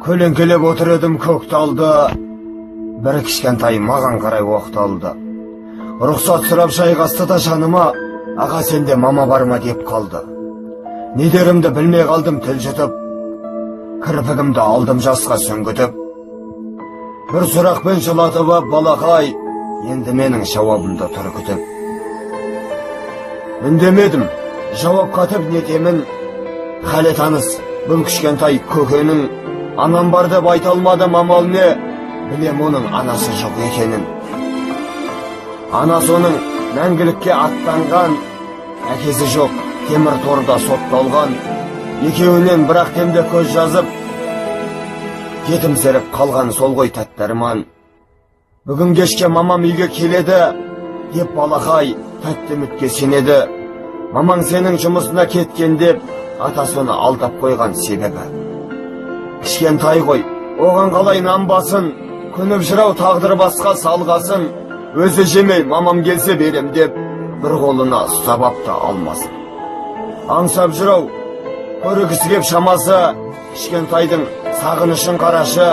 Көлеңкелеп отыр едім көк талда, бір кішкентай маған қарай оқталды. Рұқсат сұрап жайғасты да жаныма, аға сенде мама бар ма деп қалды. Не дерімді білмей қалдым тіл жұтып, кірпігімді алдым жасқа сүңгітіп. Бір сұрақпен жылатып ап балақай, енді менің жауабымды тұр күтіп. Үндемедім, жауап қатып нетемін, халі таныс бұл кішкентай көкенің. Анам бар деп айта алмадым амал не, білем оның анасы жоқ екенін. Анасы оның мәңгілікке аттанған, әкесі жоқ темір торда сотталған. Екеуінен бірақ темде көз жазып, жетімсіреп қалған сол ғой тәтті арман. Бүгін кешке мамам үйге келеді, деп балақай тәтті үмітке сенеді. Мамаң сенің жұмысына кеткен деп, атасы оны алдап қойған себебі. Кішкентай ғой, оған қалай нанбасын, күніп жырау тағдыр басқа салғасын. Өзі жемей мамам келсе берем деп, бір қолына ұстап апта алмасын. Аңсап жырау, көрігісі кеп шамасы, кішкентайдың сағынышын қарашы.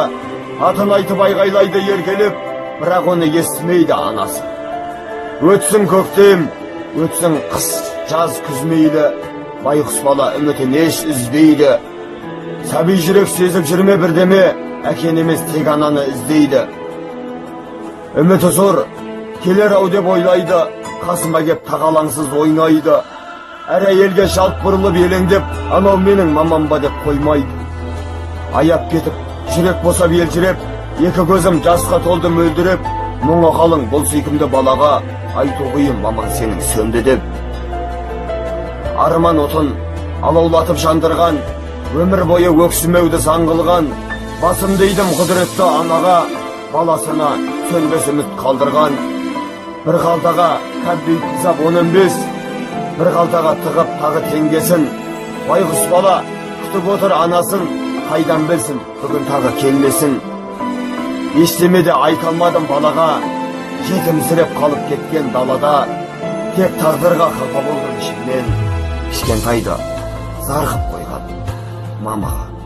Атын айтып айғайлайды еркелеп, бірақ оны естімейді анасы. Өтсін көктем, өтсін қыс, жаз күз мейлі, байғұс бала үмітін еш үзбейді. Сәби жүрек сезіп жүрме бірдеме, әкен емес тек ананы іздейді. Үміті зор, келер ау деп ойлайды, қасыма кеп тағалаңсыз ойнайды. Әр әйелге жалт бұрылып елеңдеп, анау менің мамам ба деп қоймайды. Аяп кетіп, жүрек босап елжіреп, екі көзім жасқа толды мөлдіреп, мұңы қалың бұл сүйкімді балаға, айту қиын мамаң сенің сөнді деп. Арман отын алаулатып жандырған, өмір бойы өксімеуді заң қылған, басым дейдім құдіретті анаға, баласына сөнбес үміт қалдырған. Бір қалтаға кәмпит сап 15, бір қалтаға тығып тағы теңгесін. Байғұс бала күтіп отыр анасын, қайдан білсін бүгін тағы келмесін. Ештеме де айта алмадым балаға, жетімсіреп қалып кеткен далада. Тек тағдырға қапа болдым ішімнен, кішкентайды зар қып қойған мамаға.